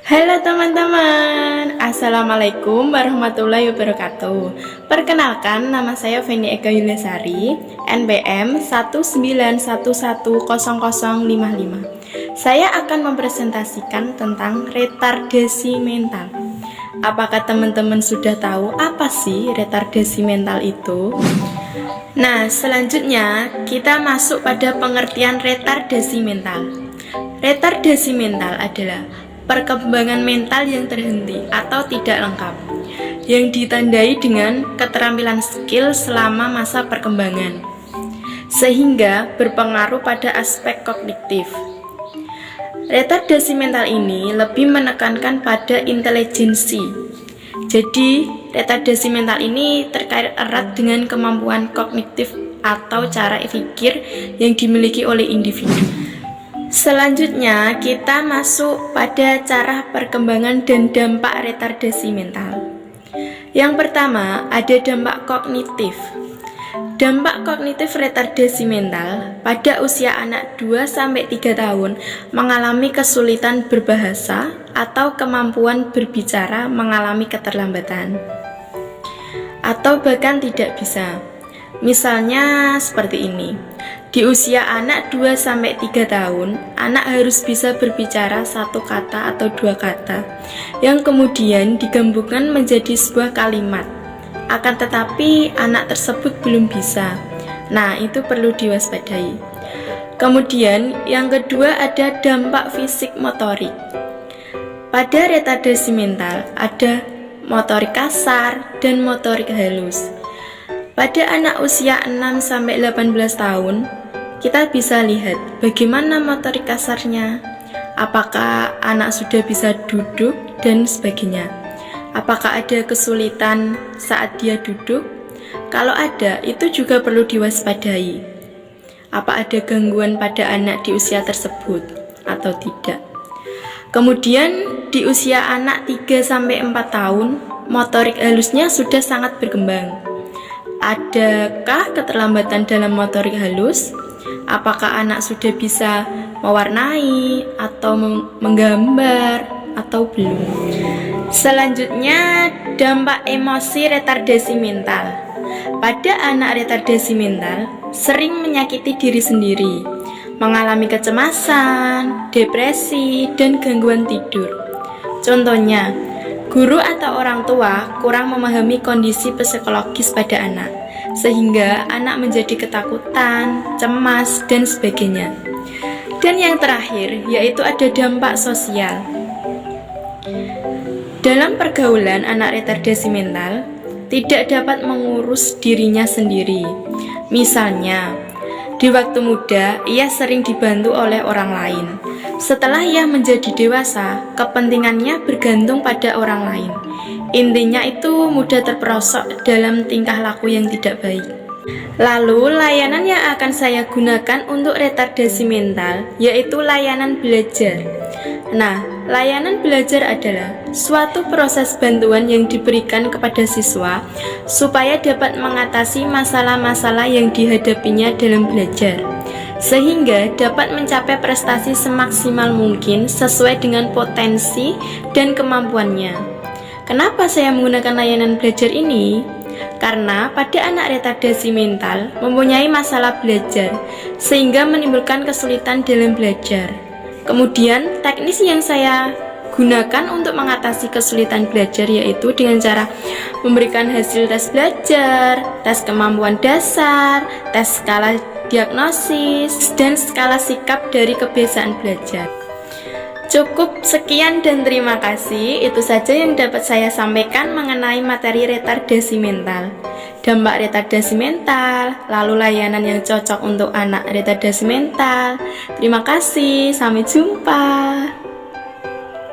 Halo teman-teman, Assalamualaikum warahmatullahi wabarakatuh. Perkenalkan, nama saya Feni Eka Yuliasari, NPM 191100055. Saya akan mempresentasikan tentang retardasi mental. Apakah teman-teman sudah tahu apa sih retardasi mental itu? Nah, selanjutnya kita masuk pada pengertian retardasi mental. Retardasi mental adalah perkembangan mental yang terhenti atau tidak lengkap, yang ditandai dengan keterampilan skill selama masa perkembangan, sehingga berpengaruh pada aspek kognitif. Retardasi mental ini lebih menekankan pada intelijensi. Jadi, retardasi mental ini terkait erat dengan kemampuan kognitif atau cara pikir yang dimiliki oleh individu. Selanjutnya, kita masuk pada cara perkembangan dan dampak retardasi mental. Yang pertama, ada dampak kognitif. Dampak kognitif retardasi mental pada usia anak 2-3 tahun mengalami kesulitan berbahasa atau kemampuan berbicara mengalami keterlambatan, atau bahkan tidak bisa. Misalnya seperti ini. Di usia anak 2-3 tahun, anak harus bisa berbicara 1 kata atau 2 kata, yang kemudian digabungkan menjadi sebuah kalimat. Akan tetapi, anak tersebut belum bisa. Nah, itu perlu diwaspadai. Kemudian, yang kedua ada dampak fisik motorik. Pada retardasi mental, ada motorik kasar dan motorik halus. Pada anak usia 6-18 tahun, kita bisa lihat bagaimana motorik kasarnya. Apakah anak sudah bisa duduk dan sebagainya. Apakah ada kesulitan saat dia duduk? Kalau ada, itu juga perlu diwaspadai. Apa ada gangguan pada anak di usia tersebut atau tidak? Kemudian di usia anak 3-4 tahun, motorik halusnya sudah sangat berkembang. Adakah keterlambatan dalam motorik halus? Apakah anak sudah bisa mewarnai atau menggambar atau belum? Selanjutnya, dampak emosi retardasi mental. Pada anak retardasi mental, sering menyakiti diri sendiri, mengalami kecemasan, depresi, dan gangguan tidur. Contohnya, guru atau orang tua kurang memahami kondisi psikologis pada anak, sehingga anak menjadi ketakutan, cemas, dan sebagainya. Dan yang terakhir, yaitu ada dampak sosial. Dalam pergaulan, anak retardasi mental tidak dapat mengurus dirinya sendiri. Misalnya, di waktu muda, ia sering dibantu oleh orang lain. Setelah ia menjadi dewasa, kepentingannya bergantung pada orang lain. Intinya itu mudah terperosok dalam tingkah laku yang tidak baik. Lalu, layanan yang akan saya gunakan untuk retardasi mental yaitu layanan belajar. Nah, layanan belajar adalah suatu proses bantuan yang diberikan kepada siswa supaya dapat mengatasi masalah-masalah yang dihadapinya dalam belajar, sehingga dapat mencapai prestasi semaksimal mungkin sesuai dengan potensi dan kemampuannya. Kenapa saya menggunakan layanan belajar ini? Karena pada anak retardasi mental mempunyai masalah belajar, sehingga menimbulkan kesulitan dalam belajar. Kemudian, teknis yang saya gunakan untuk mengatasi kesulitan belajar yaitu dengan cara memberikan hasil tes belajar, tes kemampuan dasar, tes skala diagnosis, dan skala sikap dari kebiasaan belajar. Cukup sekian dan terima kasih. Itu saja yang dapat saya sampaikan mengenai materi retardasi mental, dampak retardasi mental, lalu layanan yang cocok untuk anak retardasi mental. Terima kasih, sampai jumpa.